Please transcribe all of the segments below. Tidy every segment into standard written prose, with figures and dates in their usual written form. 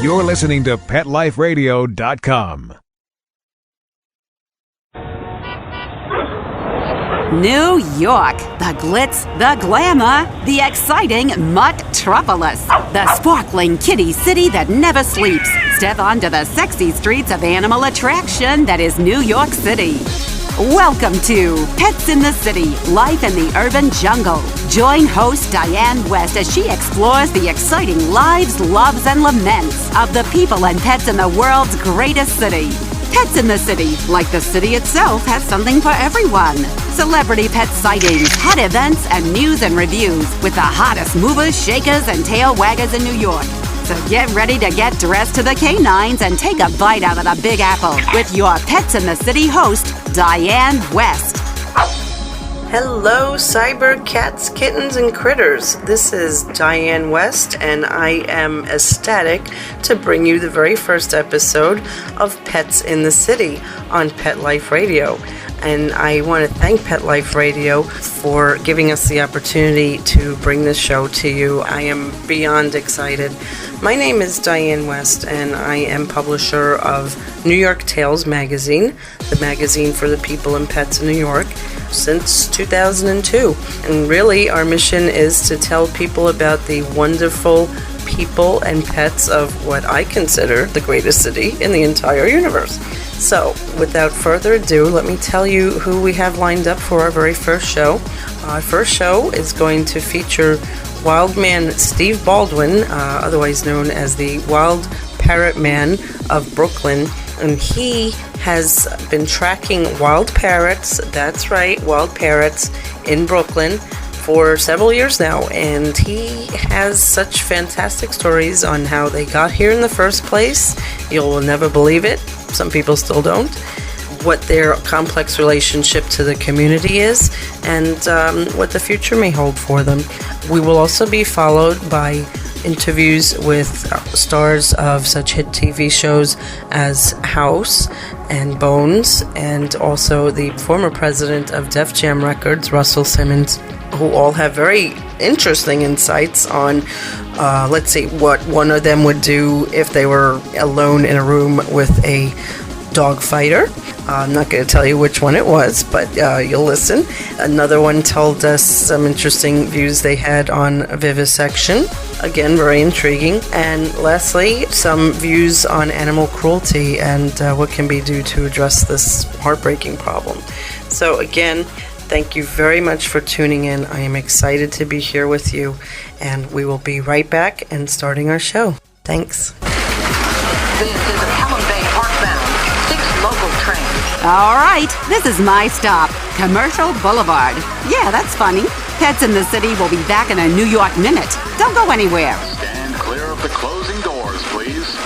You're listening to PetLifeRadio.com. New York, the glitz, the glamour, the exciting Mutt-tropolis, the sparkling kitty city that never sleeps. Step onto the sexy streets of animal attraction that is New York City. Welcome to Pets in the City, Life in the Urban Jungle. Join host Diane West as she explores the exciting lives, loves, and laments of the people and pets in the world's greatest city. Pets in the City, like the city itself, has something for everyone. Celebrity pet sightings, hot events, and news and reviews with the hottest movers, shakers, and tail waggers in New York. So get ready to get dressed to the canines and take a bite out of the Big Apple with your Pets in the City host, Diane West. Hello, cyber cats, kittens, and critters. This is Diane West, and I am ecstatic to bring you the very first episode of Pets in the City on Pet Life Radio. And I want to thank Pet Life Radio for giving us the opportunity to bring this show to you. I am beyond excited. My name is Diane West, and I am publisher of New York Tales magazine, the magazine for the people and pets in New York, since 2002. And really, our mission is to tell people about the wonderful people and pets of what I consider the greatest city in the entire universe. So, without further ado, let me tell you who we have lined up for our very first show. Our first show is going to feature wild man Steve Baldwin, otherwise known as the Wild Parrot Man of Brooklyn, and he has been tracking wild parrots, that's right, wild parrots in Brooklyn for several years now, and he has such fantastic stories on how they got here in the first place. You'll never believe it. Some people still don't. What their complex relationship to the community is, and what the future may hold for them. We will also be followed by interviews with stars of such hit TV shows as House and Bones, and also the former president of Def Jam Records, Russell Simmons, who all have very interesting insights on, let's see, what one of them would do if they were alone in a room with a dog fighter. I'm not going to tell you which one it was, but you'll listen. Another one told us some interesting views they had on vivisection. Again, very intriguing. And lastly, some views on animal cruelty and what can be done to address this heartbreaking problem. So again, thank you very much for tuning in. I am excited to be here with you, and we will be right back and starting our show. Thanks. This is a Pelham Bay Parkbound 6 local train. All right, this is my stop, Commercial Boulevard. Yeah, that's funny. Pets in the City will be back in a New York minute. Don't go anywhere. Stand clear of the closing doors, please.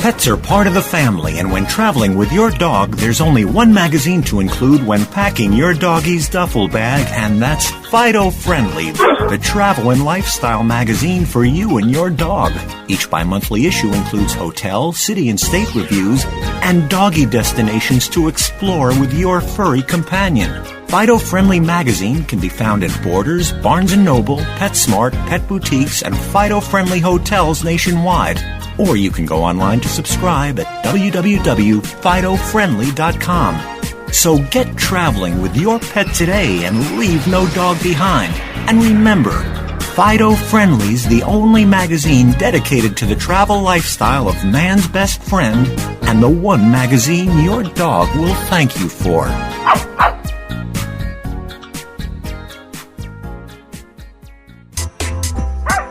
Pets are part of the family, and when traveling with your dog, there's only one magazine to include when packing your doggie's duffel bag, and that's Fido Friendly, the travel and lifestyle magazine for you and your dog. Each bi-monthly issue includes hotel, city, and state reviews and doggy destinations to explore with your furry companion. Fido Friendly magazine can be found at Borders, Barnes & Noble, PetSmart, pet boutiques, and Fido Friendly hotels nationwide. Or you can go online to subscribe at www.fidofriendly.com. So get traveling with your pet today and leave no dog behind. And remember, Fido Friendly's the only magazine dedicated to the travel lifestyle of man's best friend, and the one magazine your dog will thank you for.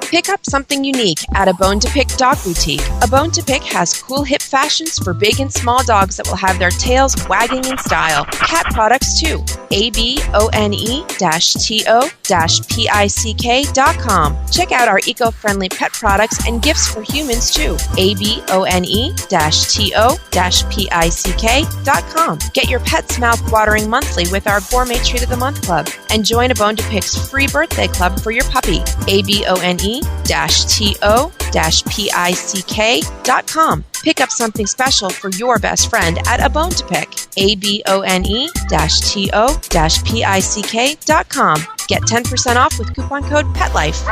Pick up something unique at A Bone to Pick Dog Boutique. A Bone to Pick has cool hip fashions for big and small dogs that will have their tails wagging in style. Cat products too. abone-to-pick.com. Check out our eco-friendly pet products and gifts for humans too. abone-to-pick.com. Get your pet's mouth watering monthly with our Gourmet Treat of the Month Club, and join A Bone to Pick's free birthday club for your puppy. abone-to-pick.com. Pick up something special for your best friend at A Bone to Pick. abone-to-pick.com. Get 10% off with coupon code PETLIFE.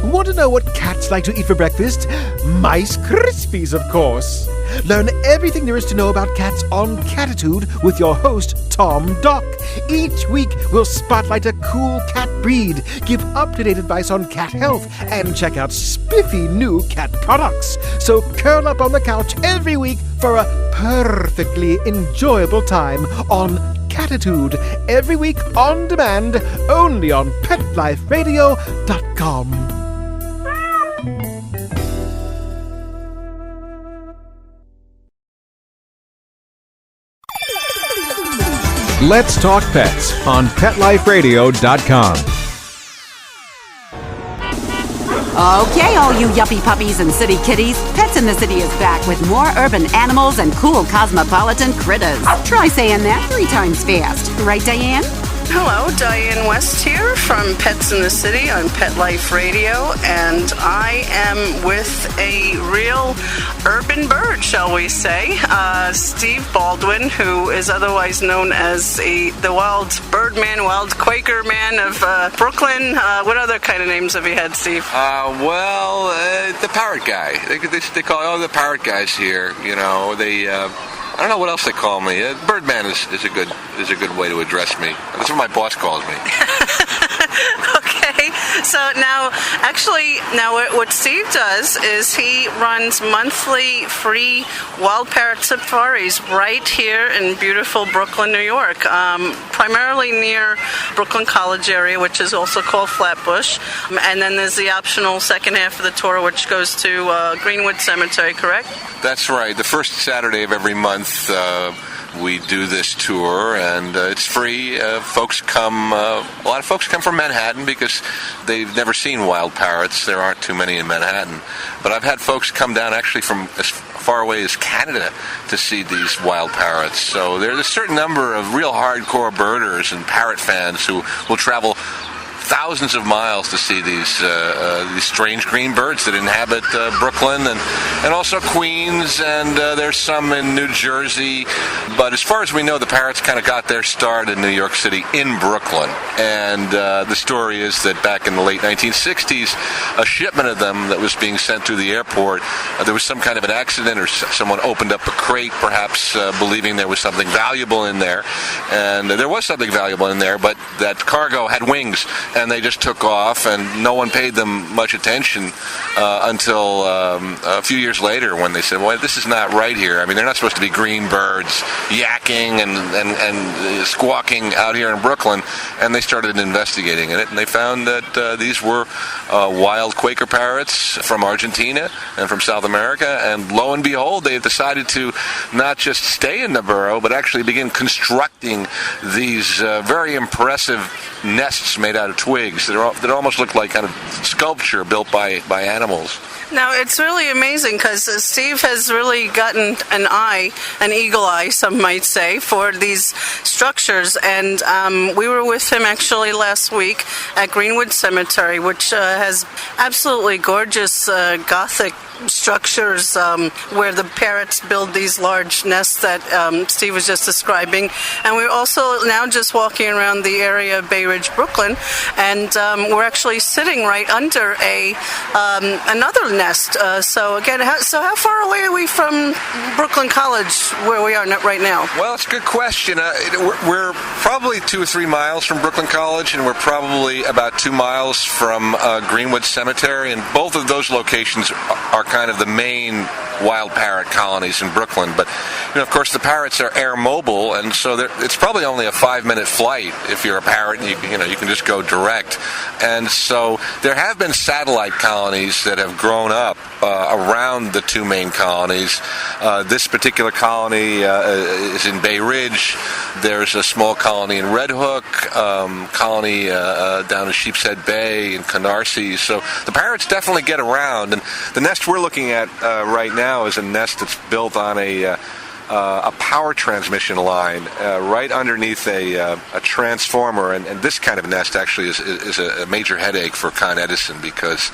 Want to know what cats like to eat for breakfast? Mice Krispies, of course. Learn everything there is to know about cats on Catitude with your host, Tom Dock. Each week, we'll spotlight a cool cat breed, give up-to-date advice on cat health, and check out spiffy new cat products. So curl up on the couch every week for a perfectly enjoyable time on Catitude, every week on demand, only on PetLifeRadio.com. Let's Talk Pets on PetLifeRadio.com. Okay, all you yuppie puppies and city kitties, Pets in the City is back with more urban animals and cool cosmopolitan critters. Try saying that 3 times fast. Right, Diane? Hello, Diane West here from Pets in the City on Pet Life Radio, and I am with a real urban bird, shall we say, Steve Baldwin, who is otherwise known as the wild birdman, wild Quaker man of Brooklyn. What other kind of names have you had, Steve? The parrot guy. They call the parrot guys here. You know, I don't know what else they call me. Birdman is a good way to address me. That's what my boss calls me. Okay, so now what Steve does is he runs monthly free wild parrot safaris right here in beautiful Brooklyn, New York, primarily near Brooklyn College area, which is also called Flatbush, and then there's the optional second half of the tour, which goes to Greenwood Cemetery, correct? That's right. The first Saturday of every month, we do this tour, and it's free. A lot of folks come from Manhattan because they've never seen wild parrots. There aren't too many in Manhattan. But I've had folks come down actually from as far away as Canada to see these wild parrots. So there's a certain number of real hardcore birders and parrot fans who will travel thousands of miles to see these strange green birds that inhabit Brooklyn and also Queens, and there's some in New Jersey. But as far as we know, the parrots kind of got their start in New York City in Brooklyn. And the story is that back in the late 1960s, a shipment of them that was being sent through the airport, there was some kind of an accident, or someone opened up a crate, perhaps believing there was something valuable in there. And there was something valuable in there, but that cargo had wings, and they just took off, and no one paid them much attention until a few years later, when they said, well, this is not right here. I mean, they're not supposed to be green birds yakking and squawking out here in Brooklyn. And they started investigating it, and they found that these were wild Quaker parrots from Argentina and from South America. And lo and behold, they had decided to not just stay in the burrow, but actually begin constructing these very impressive nests made out of twigs that almost look like kind of sculpture built by animals. Now, it's really amazing because Steve has really gotten an eagle eye, some might say, for these structures. And we were with him actually last week at Greenwood Cemetery, which has absolutely gorgeous Gothic structures where the parrots build these large nests that Steve was just describing. And we're also now just walking around the area of Bay Ridge, Brooklyn, and we're actually sitting right under another nest. So how far away are we from Brooklyn College, where we are right now? Well, it's a good question. We're probably 2 or 3 miles from Brooklyn College, and we're probably about 2 miles from Greenwood Cemetery, and both of those locations are kind of the main wild parrot colonies in Brooklyn. But, of course, the parrots are air mobile, and so it's probably only a 5-minute flight. If you're a parrot, you can just go direct. And so there have been satellite colonies that have grown up around the 2 main colonies. This particular colony is in Bay Ridge. There's a small colony in Red Hook, colony down in Sheepshead Bay in Canarsie. So the parrots definitely get around. And the nest we're looking at right now is a nest that's built on a power transmission line right underneath a transformer, and this kind of nest actually is a major headache for Con Edison, because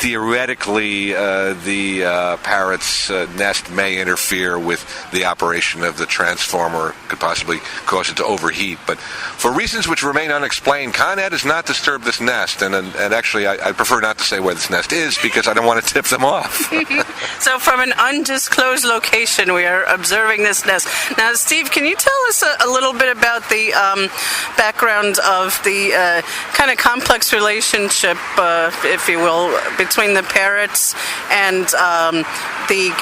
theoretically the parrot's nest may interfere with the operation of the transformer, could possibly cause it to overheat. But for reasons which remain unexplained, Con Ed has not disturbed this nest, and actually I prefer not to say where this nest is because I don't want to tip them off. So from an undisclosed location, we are observing this nest. Now, Steve, can you tell us a little bit about the background of the kind of complex relationship, if you will, between the parrots and the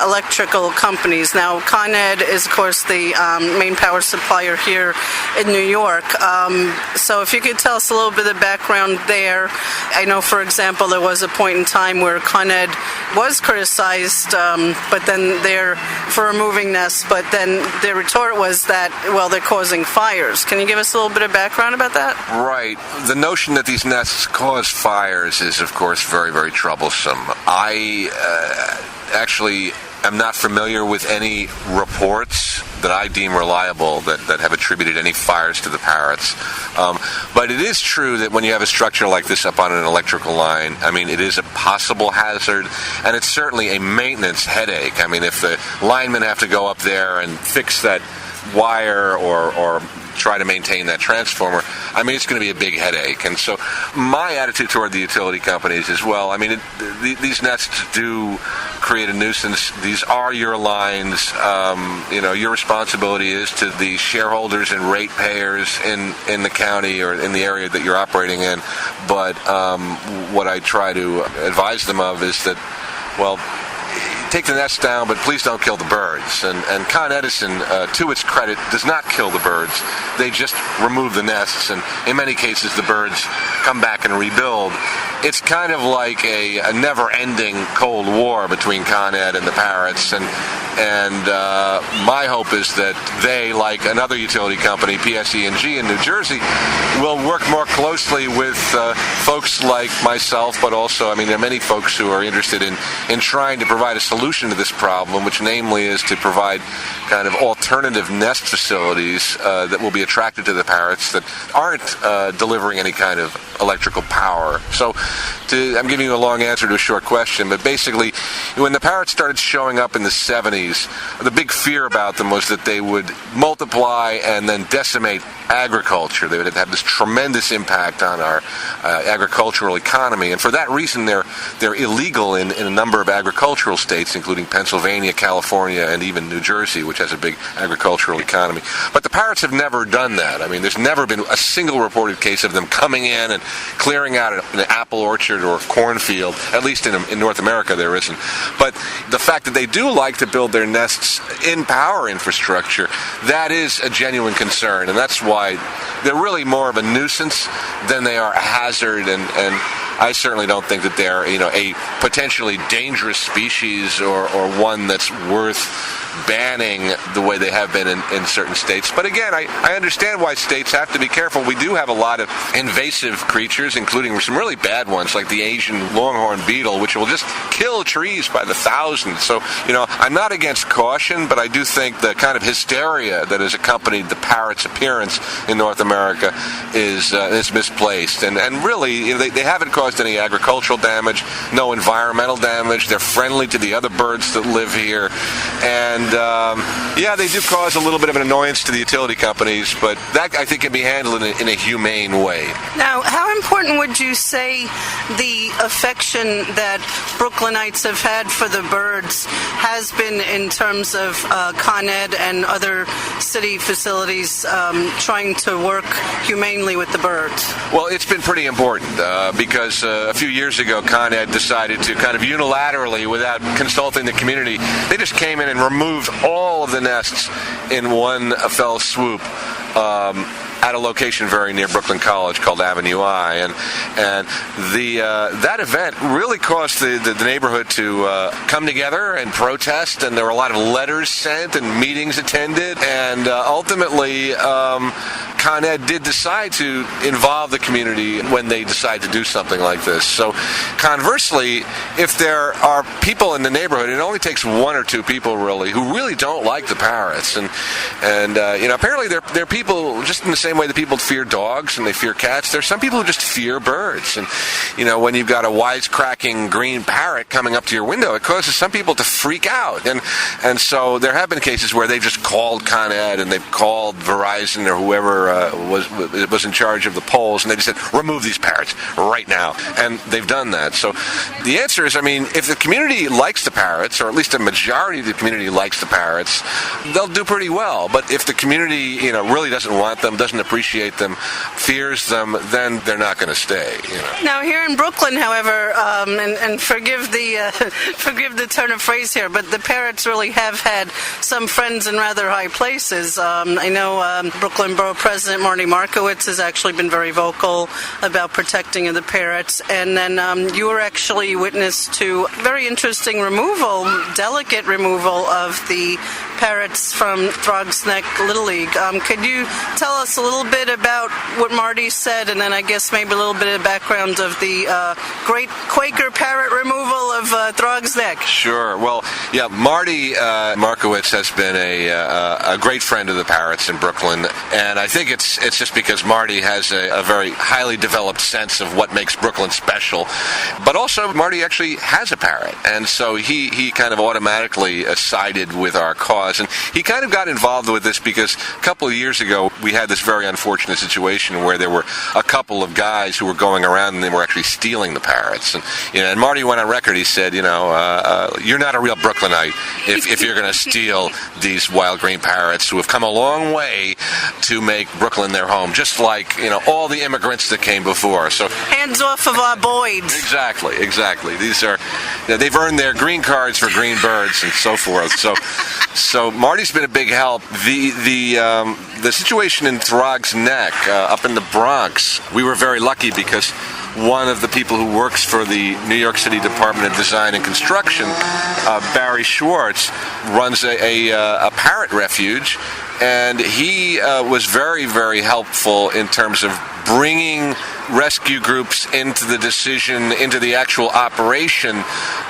electrical companies? Now, Con Ed is, of course, the main power supplier here in New York. So if you could tell us a little bit of the background there. I know, for example, there was a point in time where Con Ed was criticized, but then for removing nests, but then their retort was that, well, they're causing fires. Can you give us a little bit of background about that? Right. The notion that these nests cause fires is, of course, very, very troublesome. I actually am not familiar with any reports that I deem reliable that have attributed any fires to the parrots. But it is true that when you have a structure like this up on an electrical line, I mean, it is a possible hazard, and it's certainly a maintenance headache. I mean, if the linemen have to go up there and fix that wire or try to maintain that transformer, I mean, it's going to be a big headache. And so my attitude toward the utility companies is, well, I mean, these nests do create a nuisance. These are your lines. Your responsibility is to the shareholders and ratepayers in the county or in the area that you're operating in. But what I try to advise them of is that, well, take the nests down, but please don't kill the birds. And Con Edison, to its credit, does not kill the birds. They just remove the nests, and in many cases the birds come back and rebuild. It's kind of like a never-ending Cold War between Con Ed and the parrots, and my hope is that they, like another utility company, PSE&G in New Jersey, will work more closely with folks like myself, but also, I mean, there are many folks who are interested in trying to provide a solution to this problem, which namely is to provide kind of alternative nest facilities that will be attracted to the parrots that aren't delivering any kind of electrical power. So I'm giving you a long answer to a short question, but basically, when the parrots started showing up in the 70s, the big fear about them was that they would multiply and then decimate agriculture. They would have this tremendous impact on our agricultural economy, and for that reason, they're illegal in a number of agricultural states, including Pennsylvania, California, and even New Jersey, which has a big agricultural economy. But the parrots have never done that. I mean, there's never been a single reported case of them coming in and clearing out an apple orchard or a cornfield. At least in North America, there isn't. But the fact that they do like to build their nests in power infrastructure, that is a genuine concern, and that's why they're really more of a nuisance than they are a hazard, and I certainly don't think that they're, a potentially dangerous species or one that's worth banning the way they have been in certain states. But again, I understand why states have to be careful. We do have a lot of invasive creatures, including some really bad ones like the Asian longhorn beetle, which will just kill trees by the thousands. So, I'm not against caution, but I do think the kind of hysteria that has accompanied the parrot's appearance in North America is misplaced. And really, they haven't caused any agricultural damage, no environmental damage. They're friendly to the other birds that live here. And they do cause a little bit of an annoyance to the utility companies, but that, I think, can be handled in a humane way. Now, how important would you say the affection that Brooklynites have had for the birds has been in terms of Con Ed and other city facilities trying to work humanely with the birds? Well, it's been pretty important because a few years ago, Con Ed decided to kind of unilaterally, without consulting the community, they just came in and removed all of the nests in one fell swoop at a location very near Brooklyn College called Avenue I, and that event really caused the neighborhood to come together and protest, and there were a lot of letters sent and meetings attended, and ultimately Con Ed did decide to involve the community when they decide to do something like this. So conversely, if there are people in the neighborhood, it only takes one or two people really who really don't like the parrots, and apparently they're people just in the same way that people fear dogs and they fear cats. There's some people who just fear birds, and when you've got a wisecracking green parrot coming up to your window, it causes some people to freak out, and so there have been cases where they've just called Con Ed and they've called Verizon or whoever was in charge of the polls, and they just said, remove these parrots right now, and they've done that. So the answer is, if the community likes the parrots, or at least a majority of the community likes the parrots, they'll do pretty well. But if the community really doesn't want them, doesn't appreciate them, fears them, then they're not going to stay. Now here in Brooklyn, however, and forgive the turn of phrase here, but the parrots really have had some friends in rather high places. I know Brooklyn Borough President Marty Markowitz has actually been very vocal about protecting of the parrots, and then you were actually witness to very interesting delicate removal of the parrots from Throgs Neck Little League. Could you tell us a little bit about what Marty said, and then I guess maybe a little bit of background of the great Quaker parrot removal of Throgs Neck? Sure. Well, yeah, Marty Markowitz has been a great friend of the parrots in Brooklyn, and I think it's just because Marty has a very highly developed sense of what makes Brooklyn special. But also, Marty actually has a parrot, and so he kind of automatically sided with our cause. And he kind of got involved with this because a couple of years ago, we had this very unfortunate situation where there were a couple of guys who were going around and they were actually stealing the parrots. And Marty went on record, he said, you're not a real Brooklynite if you're going to steal these wild green parrots who have come a long way to make Brooklyn their home, just like, all the immigrants that came before. So hands off of our Boyds. Exactly. They've earned their green cards for green birds and so forth. So Marty's been a big help. The situation in Throgs Neck, up in the Bronx, we were very lucky because one of the people who works for the New York City Department of Design and Construction, Barry Schwartz, runs a parrot refuge, and he was very, very helpful in terms of bringing rescue groups into the decision, into the actual operation.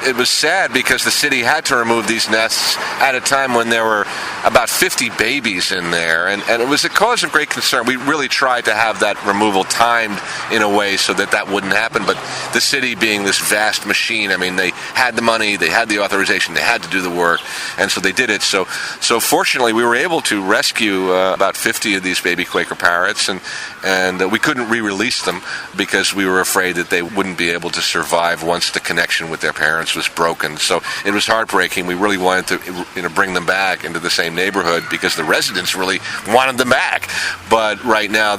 It was sad because the city had to remove these nests at a time when there were about 50 babies in there, and it was a cause of great concern. We really tried to have that removal timed in a way so that wouldn't happen, but the city being this vast machine, they had the money, they had the authorization, they had to do the work, and so they did it. So fortunately, we were able to rescue about 50 of these baby Quaker parrots, and we couldn't re-release them because we were afraid that they wouldn't be able to survive once the connection with their parents was broken. So it was heartbreaking. We really wanted to bring them back into the same neighborhood because the residents really wanted them back. But right now,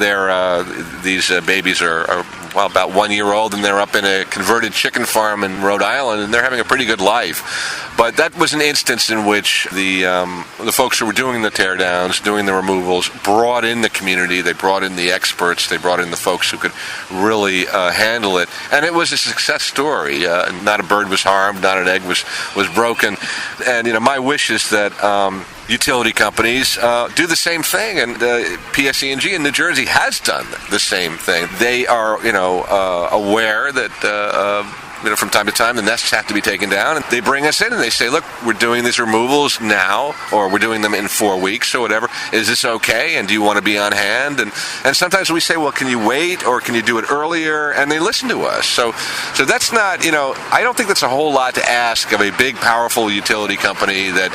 these babies are about 1 year old, and they're up in a converted chicken farm in Rhode Island, and they're having a pretty good life. But that was an instance in which the folks who were doing the teardowns, doing the removals, brought in the community. They brought in the experts. They brought in the folks who could really handle it. And it was a success story. Not a bird was harmed. Not an egg was broken. And, my wish is that utility companies do the same thing. And PSE&G in New Jersey has done the same thing. They are, aware that from time to time the nests have to be taken down, and they bring us in and they say, look, we're doing these removals now, or we're doing them in 4 weeks or whatever. Is this okay? And do you want to be on hand? And sometimes we say, well, can you wait, or can you do it earlier? And they listen to us. So that's not, I don't think that's a whole lot to ask of a big, powerful utility company that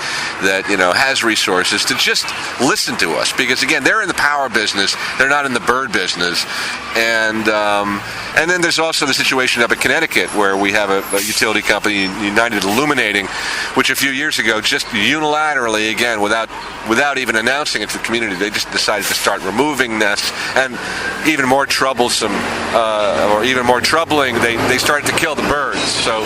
has resources to just listen to us, because again, they're in the power business, they're not in the bird business. And then there's also the situation up in Connecticut where we have a utility company, United Illuminating, which a few years ago, just unilaterally, again, without even announcing it to the community, they just decided to start removing nests. And even more troublesome, or even more troubling, they started to kill the birds. So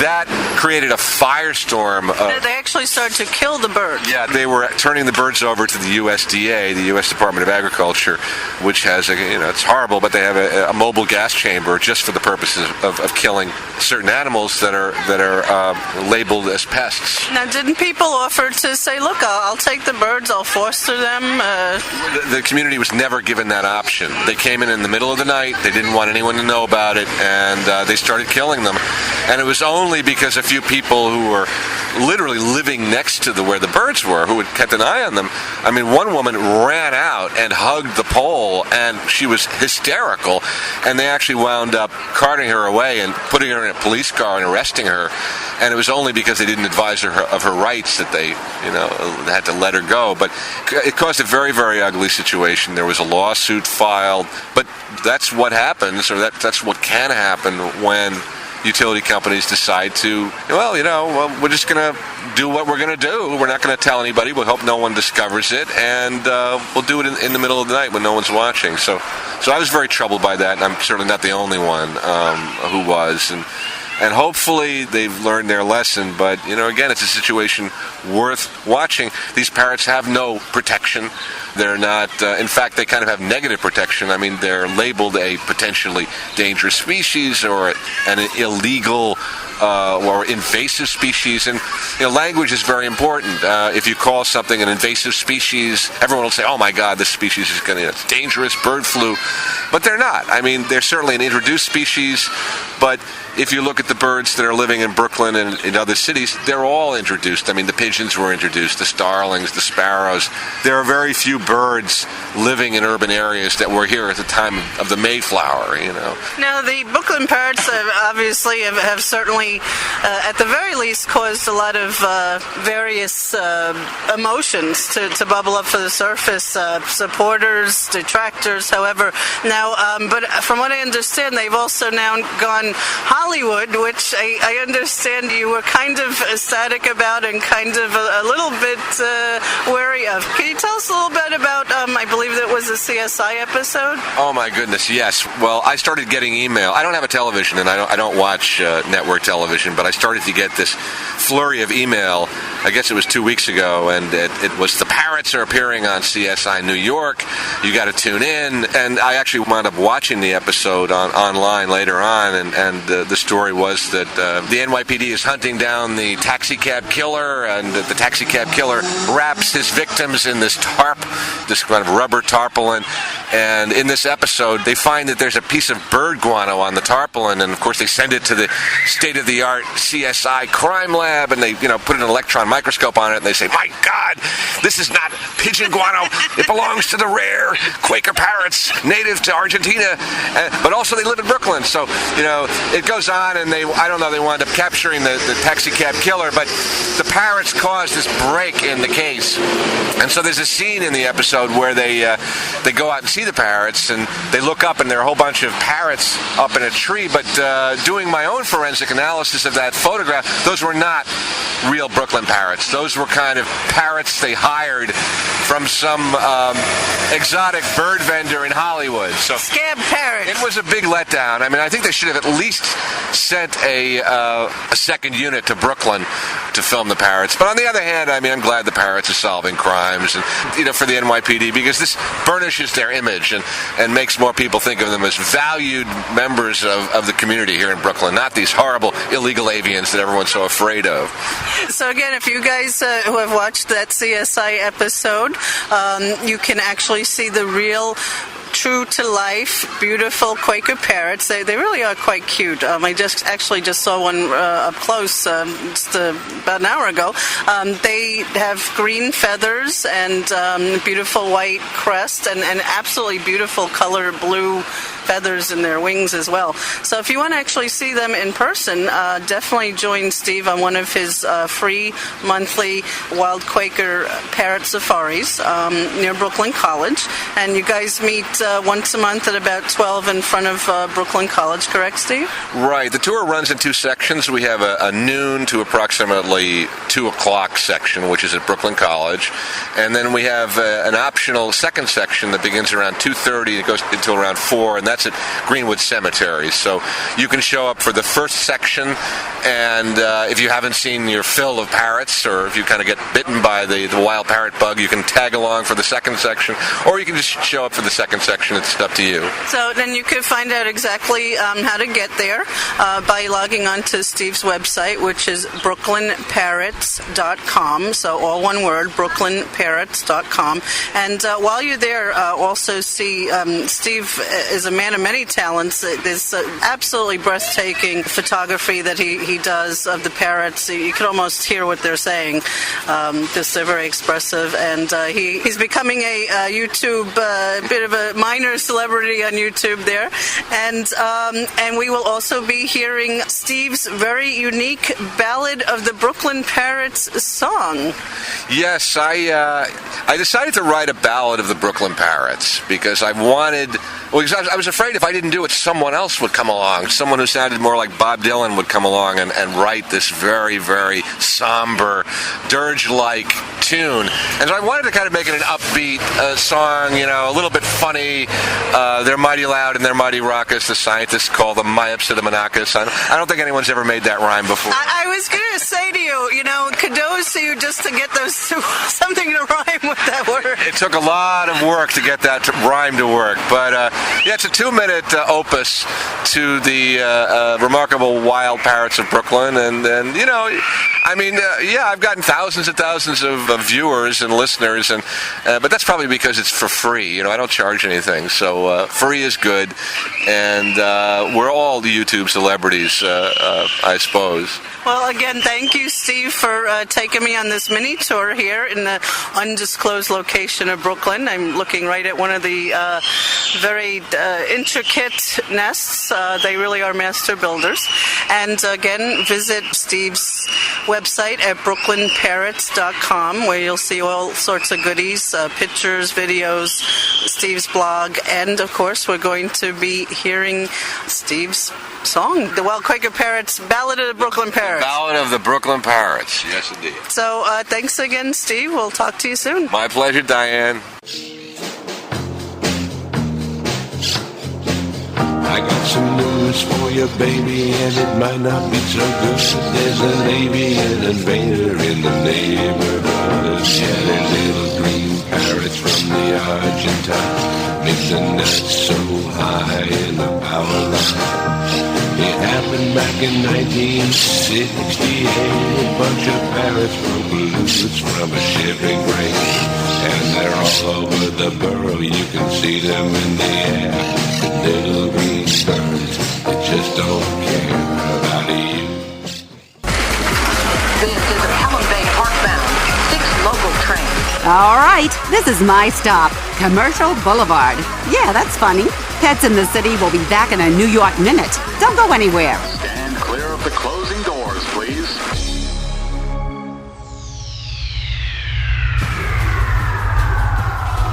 that created a firestorm. They actually started to kill the birds. Yeah, they were turning the birds over to the USDA, the U.S. Department of Agriculture, which has it's horrible, but they have a mobile gas chamber just for the purposes of killing certain animals that are labeled as pests. Now, didn't people offer to say, look, I'll take the birds, I'll foster them? The community was never given that option. They came in the middle of the night, they didn't want anyone to know about it, and they started killing them. And it was only because a few people who were literally living next to where the birds were, who had kept an eye on them. I mean, one woman ran out and hugged the pole, and she was hysterical, and they actually wound up carting her away and putting her in a police car and arresting her. And it was only because they didn't advise her of her rights that they had to let her go. But it caused a very, very ugly situation. There was a lawsuit filed, but that's what happens, or that's what can happen when utility companies decide to, we're just going to do what we're going to do. We're not going to tell anybody. We hope no one discovers it, and we'll do it in the middle of the night when no one's watching. So I was very troubled by that, and I'm certainly not the only one who was. And hopefully they've learned their lesson. But, again, it's a situation worth watching. These parrots have no protection. They're not, in fact, they kind of have negative protection. I mean, they're labeled a potentially dangerous species or an illegal or invasive species. And, language is very important. If you call something an invasive species, everyone will say, oh my God, this species is it's dangerous, bird flu. But they're not. I mean, they're certainly an introduced species, but if you look at the birds that are living in Brooklyn and in other cities, they're all introduced. I mean, the pigeons were introduced, the starlings, the sparrows. There are very few birds living in urban areas that were here at the time of the Mayflower, Now, the Brooklyn parrots have certainly, at the very least, caused a lot of various emotions to bubble up to the surface, supporters, detractors, however. Now, but from what I understand, they've also now gone Hollywood, which I understand you were kind of ecstatic about and kind of a little bit wary of. Can you tell us a little bit about, I believe that was a CSI episode? Oh my goodness, yes. Well, I started getting email. I don't have a television, and I don't watch network television, but I started to get this flurry of email. I guess it was 2 weeks ago, and it was the parrots are appearing on CSI New York. You got to tune in. And I actually wound up watching the episode online later on, and the story was that the NYPD is hunting down the taxi cab killer, and the taxi cab killer wraps his victims in this tarp, this kind of rubber tarpaulin. And in this episode, they find that there's a piece of bird guano on the tarpaulin, and of course they send it to the state-of-the-art CSI crime lab, and they put an electron microscope on it, and they say, my God, this is not pigeon guano. It belongs to the rare Quaker parrots native to Argentina, but also they live in Brooklyn. So, it goes on, and they wound up capturing the taxi cab killer, but the parrots caused this break in the case. And so there's a scene in the episode where they go out and see the parrots, and they look up, and there are a whole bunch of parrots up in a tree, but doing my own forensic analysis of that photograph, those were not real Brooklyn parrots. Those were kind of parrots they hired from some exotic bird vendor in Hollywood. So scab parrots. It was a big letdown. I mean, I think they should have at least sent a second unit to Brooklyn to film the parrots. But on the other hand, I mean, I'm glad the parrots are solving crimes, and for the NYPD, because this burnishes their image and makes more people think of them as valued members of the community here in Brooklyn, not these horrible illegal avians that everyone's so afraid of. So again, if you guys who have watched that CSI episode, you can actually see the real true-to-life, beautiful Quaker parrots. They really are quite cute. I just saw one up close just about an hour ago. They have green feathers and beautiful white crest and absolutely beautiful color blue feathers in their wings as well. So if you want to actually see them in person, definitely join Steve on one of his free monthly Wild Quaker Parrot Safaris near Brooklyn College. And you guys meet once a month at about 12 in front of Brooklyn College, correct, Steve? Right. The tour runs in two sections. We have a noon to approximately 2 o'clock section, which is at Brooklyn College. And then we have an optional second section that begins around 2:30 and goes until around 4, and that's at Greenwood Cemetery. So you can show up for the first section, and if you haven't seen your fill of parrots, or if you kind of get bitten by the wild parrot bug, you can tag along for the second section, or you can just show up for the second section. It's up to you. So then you can find out exactly how to get there by logging on to Steve's website, which is brooklynparrots.com. So all one word, brooklynparrots.com. And while you're there, also see Steve is a man of many talents. There's absolutely breathtaking photography that he does of the parrots. You can almost hear what they're saying. Just they're very expressive, and he's becoming a YouTube bit of a minor celebrity on YouTube there, and we will also be hearing Steve's very unique Ballad of the Brooklyn Parrots song. Yes, I decided to write a ballad of the Brooklyn Parrots because I was afraid if I didn't do it, someone else would come along. Someone who sounded more like Bob Dylan would come along and write this very, very somber, dirge-like tune. And so I wanted to kind of make it an upbeat song, a little bit funny. They're mighty loud and they're mighty raucous. The scientists call them Myopsidomonachus. I don't think anyone's ever made that rhyme before. I was going to say to you, kudos to you just to get those something to rhyme with that word. It took a lot of work to get that rhyme to work, but it's a 2-minute opus to the remarkable wild parrots of Brooklyn, and I've gotten thousands and thousands of viewers and listeners, but that's probably because it's for free. I don't charge anything, so free is good, and we're all the YouTube celebrities, I suppose. Well, again, thank you, Steve, for taking me on this mini tour here in the undisclosed location of Brooklyn. I'm looking right at one of the very intricate nests. They really are master builders. And again, visit Steve's website at brooklynparrots.com, where you'll see all sorts of goodies, pictures, videos, Steve's blog, and of course, we're going to be hearing Steve's song, the Wild Quaker Parrots, Ballad of the Brooklyn Parrots. Ballad of the Brooklyn Parrots, yes indeed. So thanks again, Steve. We'll talk to you soon. My pleasure, Diane. I got some news for you, baby, and it might not be so good. There's an avian invader in the neighborhood. Yeah, they're little green parrots from the Argentine, make the nest so high in the power line. It happened back in 1968. A bunch of parrots broke loose from a shipping break, and they're all over the borough. You can see them in the air. The little green birds, they just don't care about you. This is a Pelham Bay Park-bound 6 local train. All right, this is my stop, Commercial Boulevard. Yeah, that's funny. Pets in the City will be back in a New York minute. Don't go anywhere. Stand clear of the closing doors, please.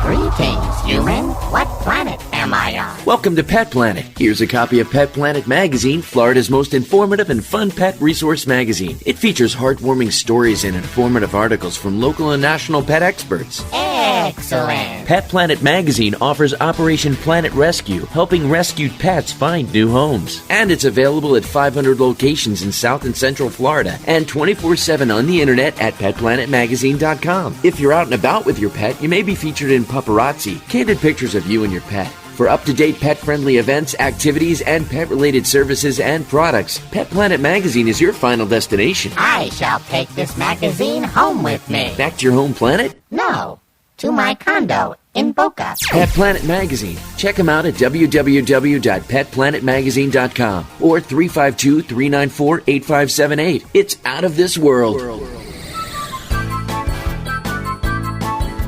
Greetings, human. What planet am I on? Welcome to Pet Planet. Here's a copy of Pet Planet Magazine, Florida's most informative and fun pet resource magazine. It features heartwarming stories and informative articles from local and national pet experts. Excellent. Pet Planet Magazine offers Operation Planet Rescue, helping rescued pets find new homes. And it's available at 500 locations in South and Central Florida and 24/7 on the internet at petplanetmagazine.com. If you're out and about with your pet, you may be featured in paparazzi, candid pictures of you and your pet. For up-to-date pet-friendly events, activities, and pet-related services and products, Pet Planet Magazine is your final destination. I shall take this magazine home with me. Back to your home planet? No, to my condo in Boca. Pet Planet Magazine. Check them out at www.petplanetmagazine.com or 352-394-8578. It's out of this world.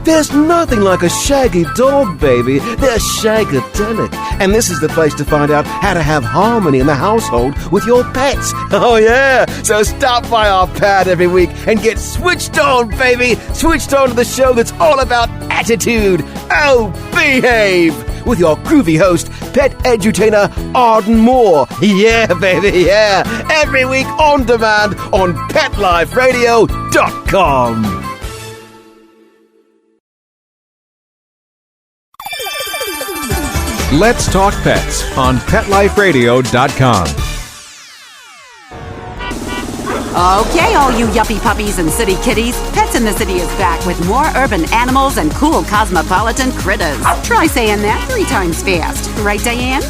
There's nothing like a shaggy dog, baby. They're shagadelic. And this is the place to find out how to have harmony in the household with your pets. Oh, yeah. So stop by our pad every week and get switched on, baby. Switched on to the show that's all about attitude. Oh, behave. With your groovy host, pet edutainer Arden Moore. Yeah, baby, yeah. Every week on demand on PetLifeRadio.com. Let's Talk Pets on PetLifeRadio.com. Okay, all you yuppie puppies and city kitties, Pets in the City is back with more urban animals and cool cosmopolitan critters. Try saying that 3 times fast. Right, Diane?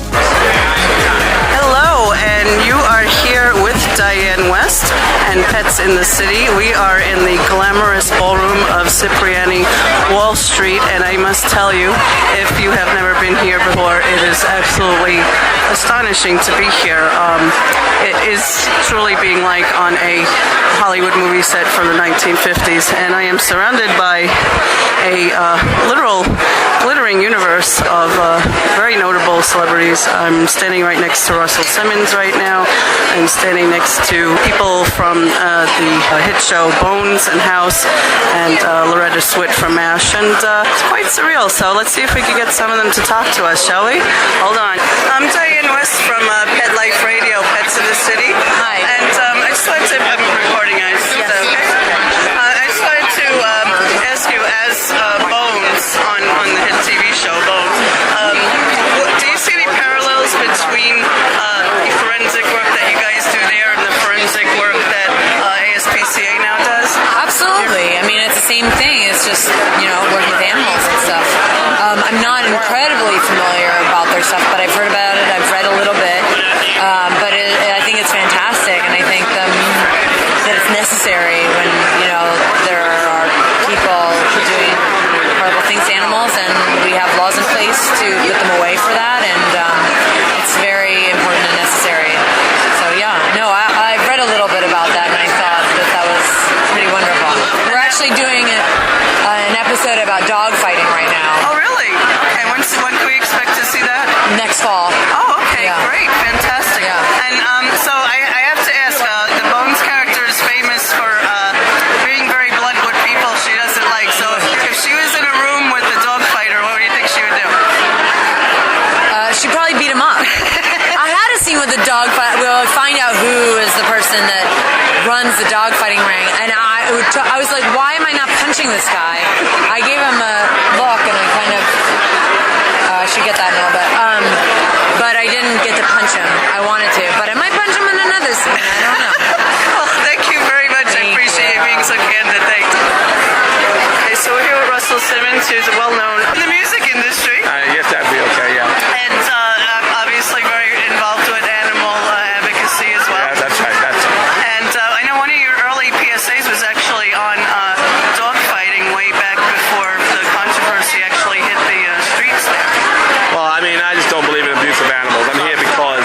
Hello, and you are here with Diane West and Pets in the City. We are in the glamorous ballroom of Cipriani Wall Street, and I must tell you, if you have never been here before, it is absolutely astonishing to be here. It is truly being like on a Hollywood movie set from the 1950s, and I am surrounded by a literal glittering universe of very notable celebrities. I'm standing right next to Russell Simmons right now. I'm standing next to people from the hit show Bones and House, and Loretta Swit from MASH, and it's quite surreal. So let's see if we can get some of them to talk to us, shall we? Hold on. I'm Diane West from Pet Life Radio, Pets in the City. Hi. And I just wanted to, I'm recording, guys. Yes. Okay. I just wanted to ask you, as Bones on the hit TV show Bones, do you see any parallels between the forensic work that you guys do there and the forensic work that ASPCA now does? Absolutely. I mean, it's the same thing. It's just, working with animals and stuff. I'm not incredibly familiar about their stuff, but I've heard about it. I've read a little bit. But I think it's fantastic, and I think that it's necessary when, there are people doing horrible things to animals, and we have laws in place to put them away for that, and it's very important and necessary. So, yeah, no, I've read a little bit about that, and I thought that was pretty wonderful. We're actually doing an episode about dog fighting right now. Oh, really? Okay, when can we expect to see that? Next fall. Oh, okay, Yeah. Great, fantastic. Yeah. And so I have to ask, the Bones character is famous for being very blunt with people she doesn't like. So if she was in a room with the dog fighter, what do you think she would do? She'd probably beat him up. I had a scene with the dog fight. We'll find out who is the person that runs the dog fighting ring, and I was like, why am I not punching this guy? I gave him a look, and I kind of I should get that in a little bit. But I didn't get to punch him. I wanted to, but I might punch him in another scene. I don't know. Well, thank you very much. I appreciate you being so candid. Thanks. Okay, so we're here with Russell Simmons, who's well-known in the music industry. Yes, that'd be okay, yeah. And obviously very involved with animal advocacy as well. Yeah, that's right. And I know one of your early PSAs was actually on dog fighting way back before the controversy actually hit the streets there. Well, I mean, I just don't believe in abuse of animals. I'm here because,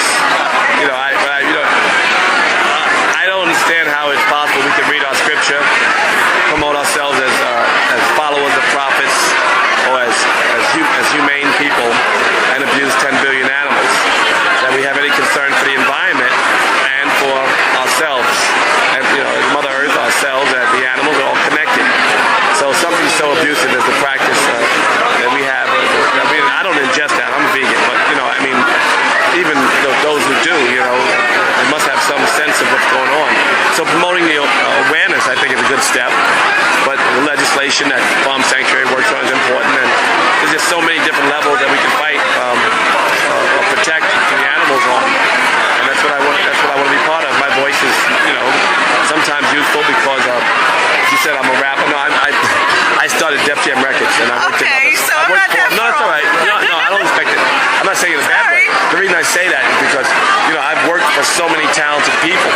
I don't understand how it's possible we can read our scripture, promote ourselves as followers of prophets or as humane people, and abuse 10 billion animals. That we have any concern for the environment and for ourselves, and Mother Earth, ourselves, and the animals are all connected. So something so abusive as the practice that we have. I mean, I don't ingest that. I'm a vegan, but even those who do, they must have some sense of what's going on. So promoting the awareness, I think, is a good step. But the legislation that Farm Sanctuary works on is important, and there's just so many different levels that we can fight or protect the animals on. And that's what I want. That's what I want to be part of. My voice is, sometimes useful because you said I'm a rapper. No, I started Def Jam Records, and I worked I'm not that No, that's all right. No, I don't expect it. I'm not saying it in a bad way. The reason I say that is because, I've worked for so many talented people,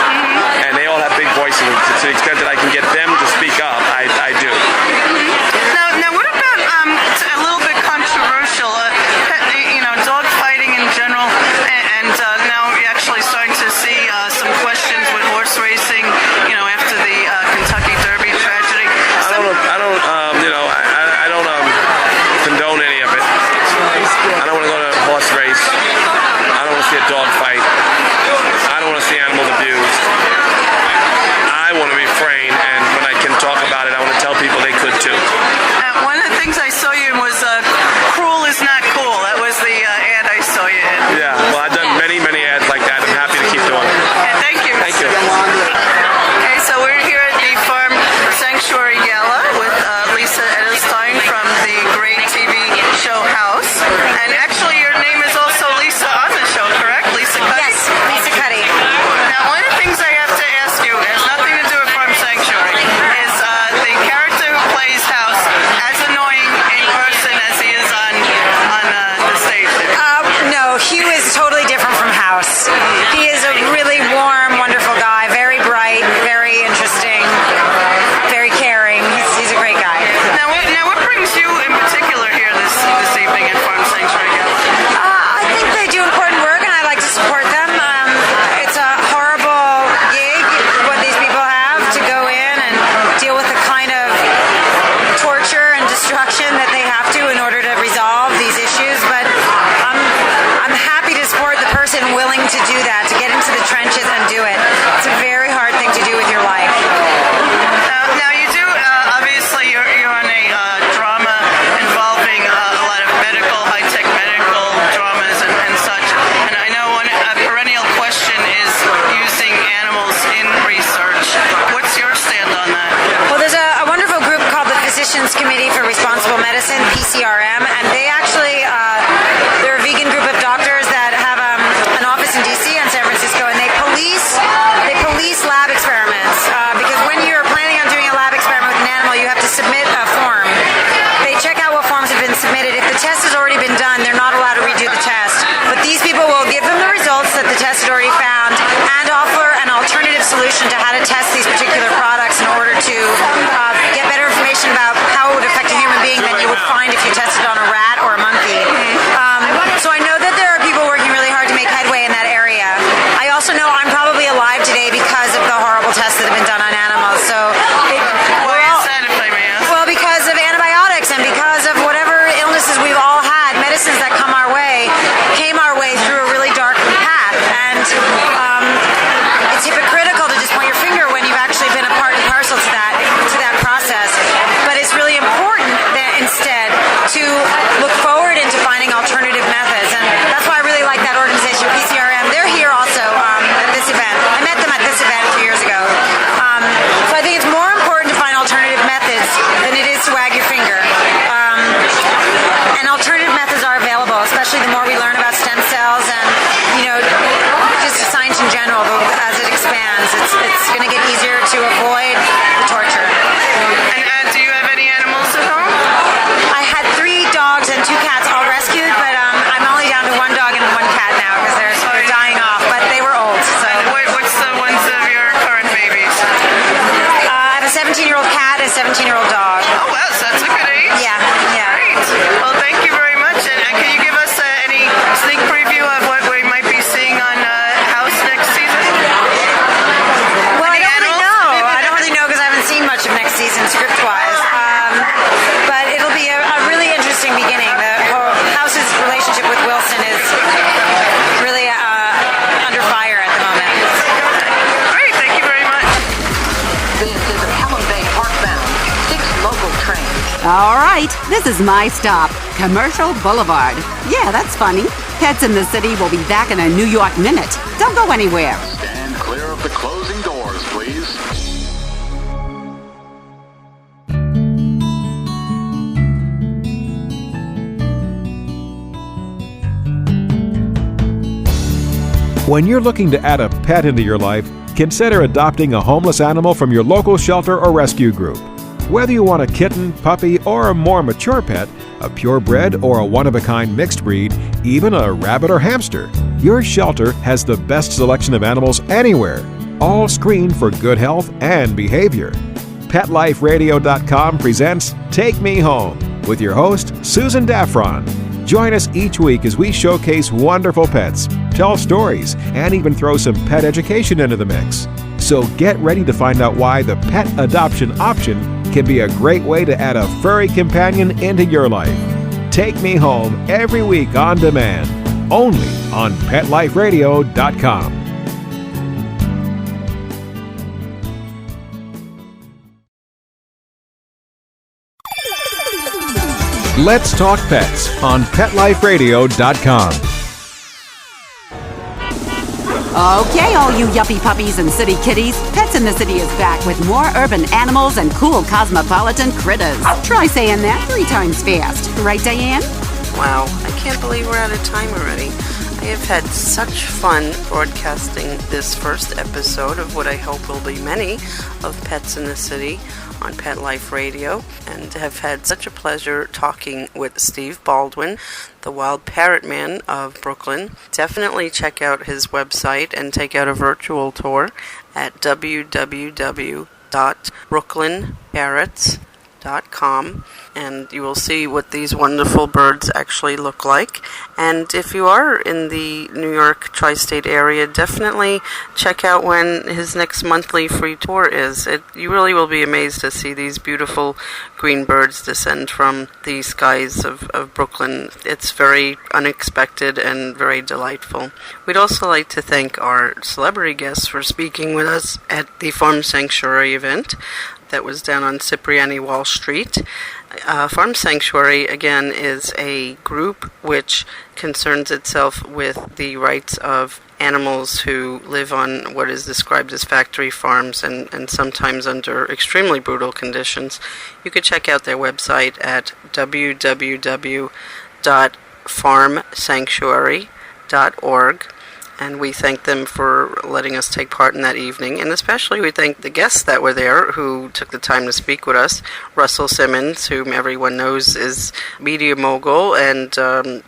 and they all have big voices. And to the extent that I can get them to speak up, I do. Now, what about a little bit controversial? Dog fighting in general, and now you're actually starting to see some questions with horse racing. After the Kentucky Derby tragedy. I don't one dog and one cat now because they're dying off, but they were old. So. What's the ones of your current babies? I have a 17-year-old cat and a 17-year-old dog. Oh, wow, so that's a good age. Yeah. Great. Well, thank you very much. And can you give us any sneak preview of what we might be seeing on House next season? Well, I don't really know because I haven't seen much of next season script-wise. But it'll be a really interesting beginning. House's relationship with Wilson is really under fire at the moment. Great, thank you very much. This is a Pelham Bay Park-bound 6 local train. All right, this is my stop, Commercial Boulevard. Yeah, that's funny. Pets in the City will be back in a New York minute. Don't go anywhere. Stand clear of the closing doors, please. When you're looking to add a pet into your life, consider adopting a homeless animal from your local shelter or rescue group. Whether you want a kitten, puppy, or a more mature pet, a purebred or a one-of-a-kind mixed breed, even a rabbit or hamster, your shelter has the best selection of animals anywhere, all screened for good health and behavior. PetLifeRadio.com presents Take Me Home with your host, Susan Daffron. Join us each week as we showcase wonderful pets, tell stories, and even throw some pet education into the mix. So get ready to find out why the pet adoption option can be a great way to add a furry companion into your life. Take Me Home every week on demand, only on PetLifeRadio.com. Let's Talk Pets on PetLifeRadio.com. Okay, all you yuppie puppies and city kitties, Pets in the City is back with more urban animals and cool cosmopolitan critters. Try saying that 3 times fast. Right, Diane? Wow, I can't believe we're out of time already. I have had such fun broadcasting this first episode of what I hope will be many of Pets in the City on Pet Life Radio, and have had such a pleasure talking with Steve Baldwin, the Wild Parrot Man of Brooklyn. Definitely check out his website and take out a virtual tour at www.brooklynparrots.com, and you will see what these wonderful birds actually look like. And if you are in the New York tri-state area, definitely check out when his next monthly free tour is. You really will be amazed to see these beautiful green birds descend from the skies of Brooklyn. It's very unexpected and very delightful. We'd also like to thank our celebrity guests for speaking with us at the Farm Sanctuary event that was down on Cipriani Wall Street. Farm Sanctuary, again, is a group which concerns itself with the rights of animals who live on what is described as factory farms and sometimes under extremely brutal conditions. You could check out their website at www.farmsanctuary.org. And we thank them for letting us take part in that evening. And especially we thank the guests that were there who took the time to speak with us. Russell Simmons, whom everyone knows is media mogul and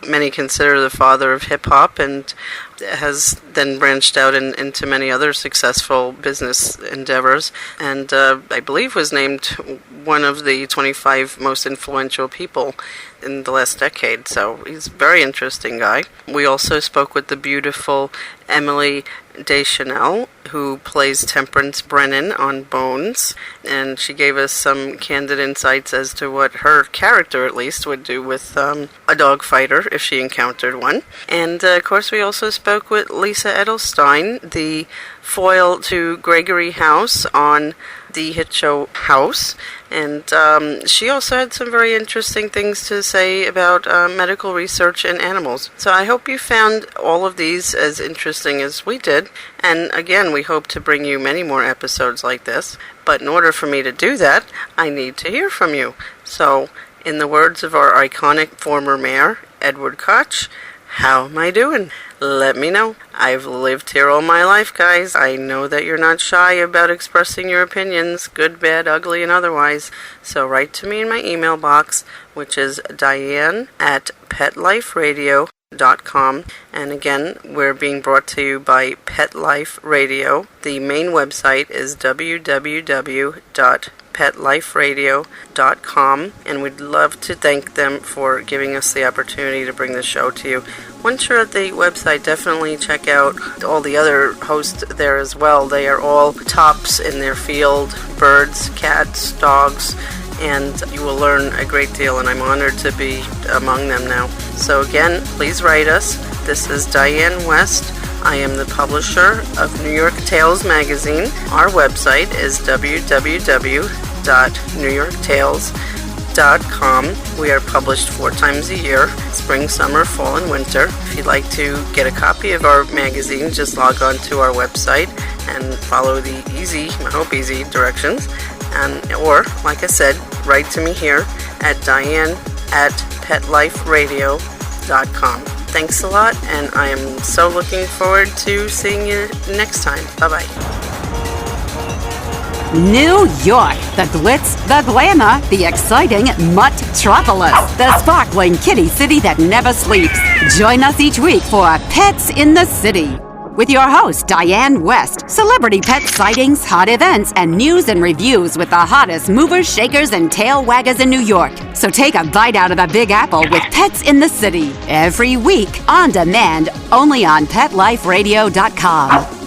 many consider the father of hip-hop, and has then branched out into many other successful business endeavors, and I believe was named one of the 25 most influential people in the last decade. So he's a very interesting guy. We also spoke with the beautiful Emily Deschanel, who plays Temperance Brennan on Bones, and she gave us some candid insights as to what her character, at least, would do with a dog fighter if she encountered one. And of course we also spoke with Lisa Edelstein, the foil to Gregory House on the hit show House, and she also had some very interesting things to say about medical research in animals. So I hope you found all of these as interesting as we did, and again, we hope to bring you many more episodes like this, but in order for me to do that, I need to hear from you. So, in the words of our iconic former mayor, Edward Koch, how am I doing? Let me know. I've lived here all my life, guys. I know that you're not shy about expressing your opinions, good, bad, ugly, and otherwise. So write to me in my email box, which is Diane@PetLifeRadio.com. PetLifeRadio.com. And again, we're being brought to you by Pet Life Radio. The main website is www.petliferadio.com, and we'd love to thank them for giving us the opportunity to bring the show to you. Once you're at the website, definitely check out all the other hosts there as well. They are all tops in their field: birds, cats, dogs, and you will learn a great deal, and I'm honored to be among them now. So again, please write us. This is Diane West. I am the publisher of New York Tales magazine. Our website is www.newyorktales.com. We are published 4 times a year: spring, summer, fall, and winter. If you'd like to get a copy of our magazine, just log on to our website and follow the easy directions. Or, like I said, write to me here at Diane@PetLifeRadio.com. Thanks a lot, and I am so looking forward to seeing you next time. Bye-bye. New York, the glitz, the glamour, the exciting Mutt-tropolis, the sparkling kitty city that never sleeps. Join us each week for Pets in the City with your host, Diane West. Celebrity pet sightings, hot events, and news and reviews with the hottest movers, shakers, and tail waggers in New York. So take a bite out of the Big Apple with Pets in the City every week on demand, only on PetLifeRadio.com.